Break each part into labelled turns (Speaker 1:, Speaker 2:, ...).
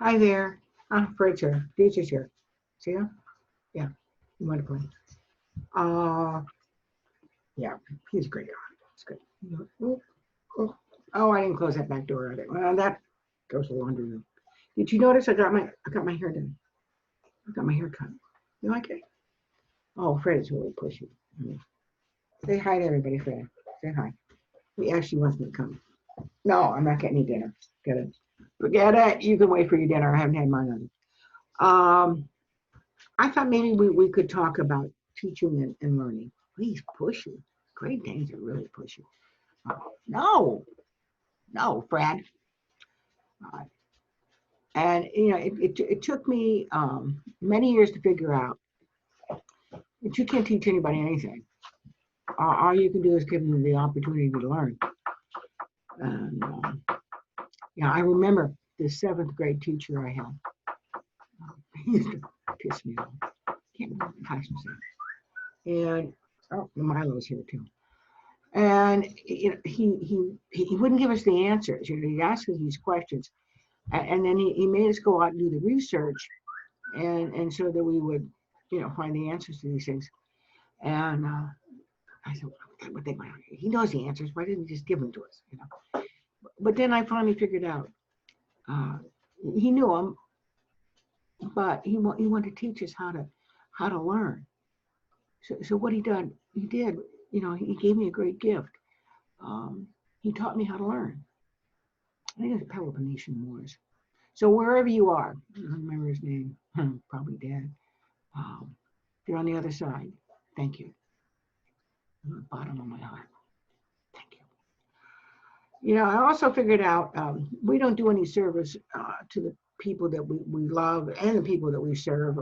Speaker 1: Hi there. Fred's here. Deetra's here. See ya? Yeah. You want to play? Uh, yeah. He's a great guy. It's good. Oh, oh, oh, I didn't close that back door. Well, that goes to the laundry room. Did you notice I got my hair done? I got my hair cut. You like it? Oh, Fred is really pushy. Mm. Say hi to everybody, Fred. Say hi. He actually wants me to come. No, I'm not getting any dinner. Get it? Forget it. You can wait for your dinner. I haven't had mine on. I thought maybe we could talk about teaching and learning. Please push you. Great Danes are really pushy. No, no, Fred. Uh, and it took me many years to figure out that you can't teach anybody anything. All you can do is give them the opportunity to learn. And yeah, I remember the seventh grade teacher I had. He used to piss me off. Can't remember the classroom and oh, Milo's here too. And he wouldn't give us the answers. He asked us these questions, and then he made us go out and do the research, and so that we would find the answers to these things. And I said, what they might. He knows the answers. Why didn't he just give them to us? But then I finally figured out uh, he knew them, but he wanted to teach us how to learn. So what he did, he gave me a great gift. Um, he taught me how to learn. I think it's Peloponnesian Wars. So wherever you are, I don't remember his name, probably dead. If you're on the other side, thank you. From the bottom of my heart, thank you. I also figured out we don't do any service to the people that we love and the people that we serve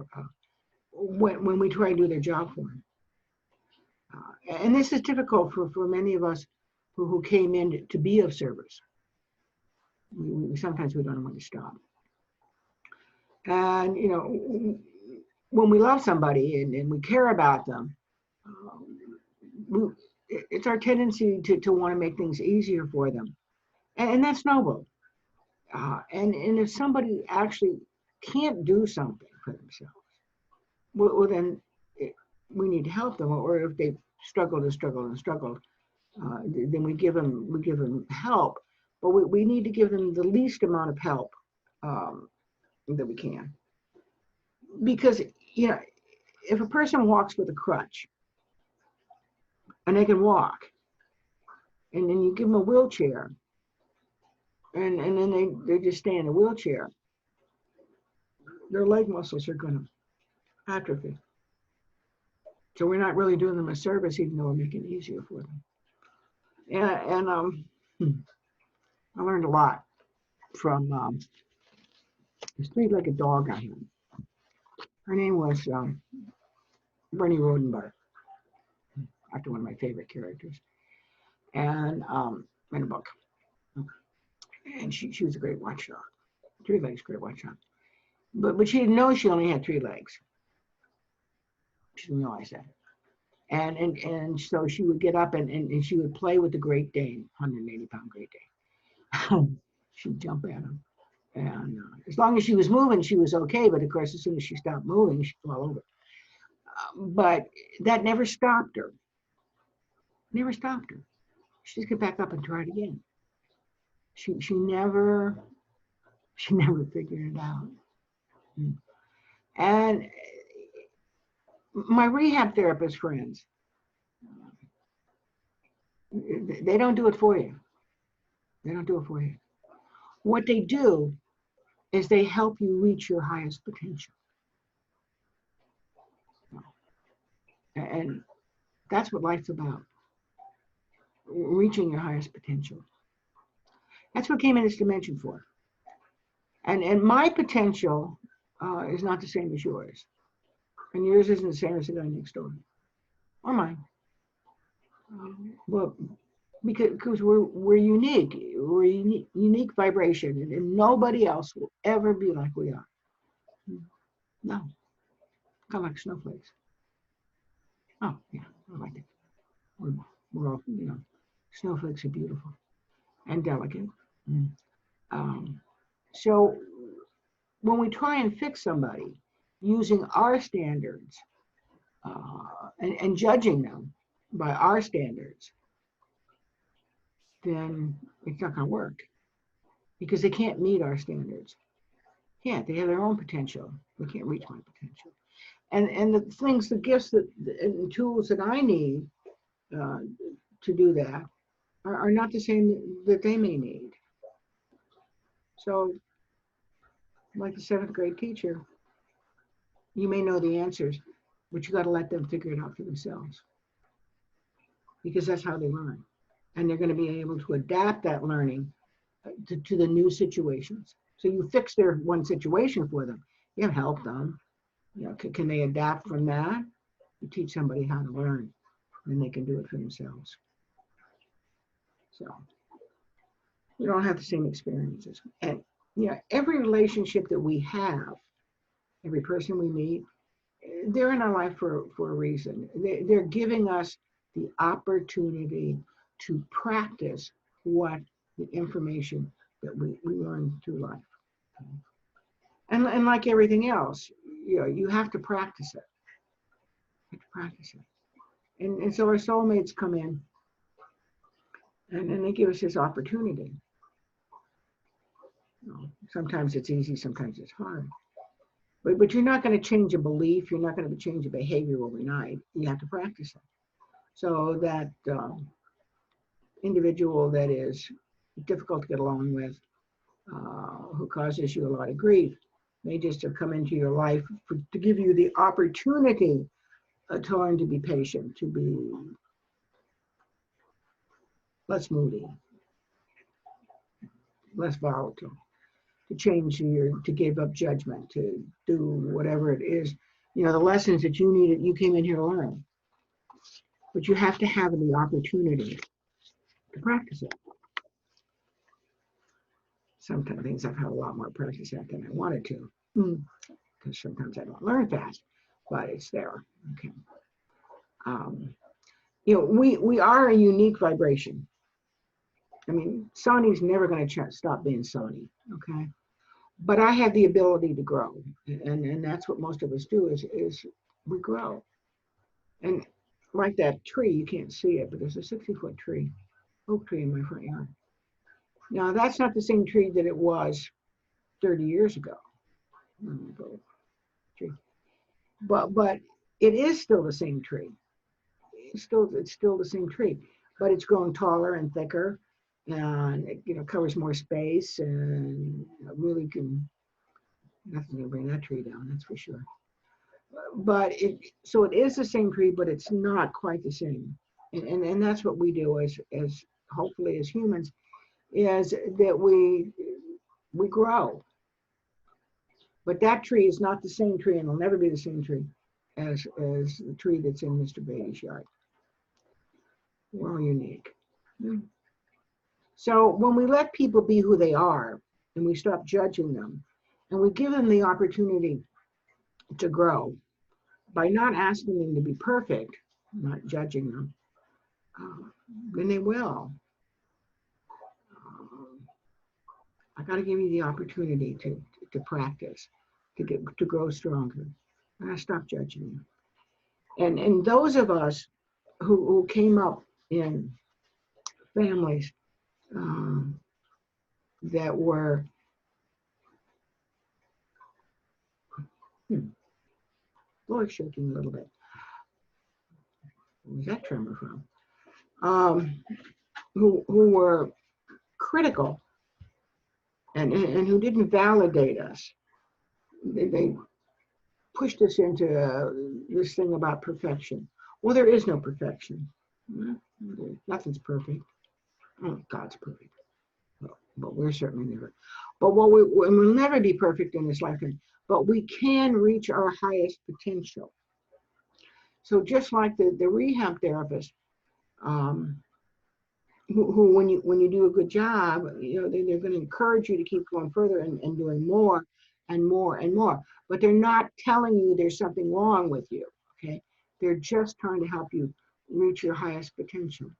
Speaker 1: when we try to do their job for them. And this is difficult for many of us who came in to be of service. Sometimes we don't know when to stop. And, when we love somebody and we care about them, we, it's our tendency to want to make things easier for them. And that's noble. And if somebody actually can't do something for themselves, well then we need to help them. Or if they've struggled and struggled and struggled, then we give them help. But we need to give them the least amount of help that we can. Because, if a person walks with a crutch and they can walk, and then you give them a wheelchair, and then they just stay in a wheelchair, their leg muscles are going to atrophy. So we're not really doing them a service, even though we're making it easier for them. And I learned a lot from this three-legged dog I had. Her name was Bernie Rodenbach, after one of my favorite characters, and in a book. And she was a great watchdog. 3 legs, great watchdog. But she didn't know she only had 3 legs. She didn't realize that. And so she would get up and she would play with the Great Dane, 180-pound Great Dane. She'd jump at him. And as long as she was moving, she was okay. But of course, as soon as she stopped moving, she fell over. But that never stopped her. Never stopped her. She just get back up and try it again. She never figured it out. And my rehab therapist friends, they don't do it for you. They don't do it for you. What they do is they help you reach your highest potential. And that's what life's about, reaching your highest potential. That's what came in this dimension for. And my potential is not the same as yours. And yours isn't the same as the guy next door, or mine. Well, because we're unique. We're unique vibration, and nobody else will ever be like we are. No, kind of like snowflakes. Oh yeah, I like it. We're all, snowflakes are beautiful and delicate. Mm. Um, so when we try and fix somebody using our standards and judging them by our standards, then it's not going to work because they can't meet our standards. Yeah, they have their own potential. They can't reach my potential. And the things, the gifts that and tools that I need to do that are not the same that they may need. So, like the 7th grade teacher, you may know the answers, but you got to let them figure it out for themselves because that's how they learn. And they're going to be able to adapt that learning to the new situations. So you fix their one situation for them. You help them. You know, can they adapt from that? You teach somebody how to learn, and they can do it for themselves. So we don't have the same experiences. And you know, every relationship that we have, every person we meet, they're in our life for a reason. They're giving us the opportunity to practice what the information that we learn through life. And like everything else, you know, you have to practice it. You have to practice it. And so our soulmates come in and they give us this opportunity. You know, sometimes it's easy, sometimes it's hard. But you're not going to change a belief. You're not going to change a behavior overnight. You have to practice it. So that individual that is difficult to get along with, who causes you a lot of grief, may just have come into your life to give you the opportunity to learn to be patient, to be less moody, less volatile, to change to give up judgment, to do whatever it is. You know, the lessons that you needed, you came in here to learn. But you have to have the opportunity to practice it. Sometimes things I've had a lot more practice at than I wanted to, because sometimes I don't learn fast, but it's there. Okay. You know, we are a unique vibration. I mean, Sony's never going to stop being Sony. Okay. But I have the ability to grow, and that's what most of us do is we grow. And like that tree, you can't see it, but there's a 60-foot tree, oak tree in my front yard. Now that's not the same tree that it was 30 years ago. But it is still the same tree. It's still the same tree, but it's grown taller and thicker, and it, you know, covers more space, and really can. Nothing to bring that tree down, that's for sure. But so it is the same tree, but it's not quite the same. And that's what we do as hopefully as humans, is that we grow. But that tree is not the same tree, and will never be the same tree as the tree that's in Mr. Beatty's yard. We're all unique. So when we let people be who they are, and we stop judging them, and we give them the opportunity to grow by not asking them to be perfect, not judging them, then they will. I got to give you the opportunity to practice, to grow stronger. And I stop judging you. And those of us who came up in families that were Lord shaking a little bit. Where was that tremor from? Who were critical and who didn't validate us. They pushed us into this thing about perfection. Well, there is no perfection. Nothing's perfect. Oh, God's perfect. But we're certainly never. But we'll never be perfect in this lifetime, but we can reach our highest potential. So just like the rehab therapist, who when you do a good job, you know, they're going to encourage you to keep going further and doing more and more and more. But they're not telling you there's something wrong with you. Okay, they're just trying to help you reach your highest potential.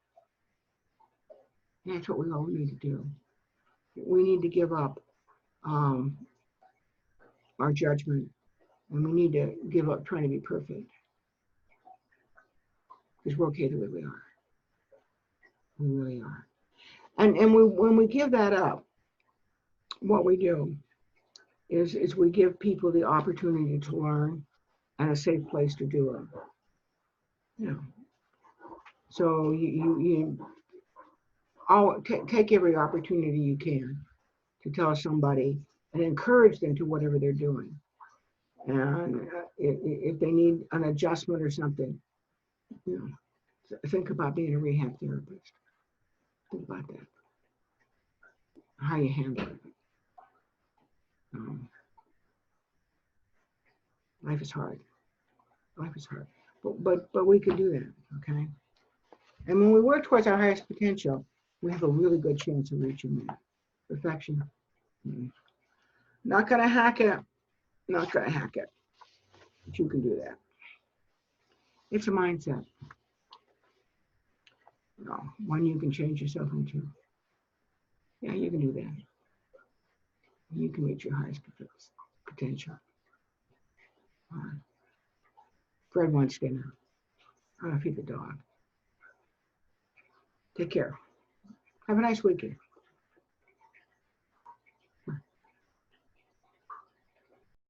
Speaker 1: And that's what we all need to do. We need to give up our judgment, and we need to give up trying to be perfect because we're okay the way we are. We really are. And when we give that up, what we do is we give people the opportunity to learn and a safe place to do it. You know, so you take every opportunity you can to tell somebody and encourage them to whatever they're doing. And if they need an adjustment or something, you know, think about being a rehab therapist. Think about that. How you handle it. Life is hard. Life is hard. But we can do that, okay? And when we work towards our highest potential, we have a really good chance of reaching that. Perfection. Not gonna hack it. Not gonna hack it. But you can do that. It's a mindset. You know, one you can change yourself into. Yeah, you can do that. You can reach your highest potential. Fred wants dinner. I'm gonna feed the dog. Take care. Have a nice weekend.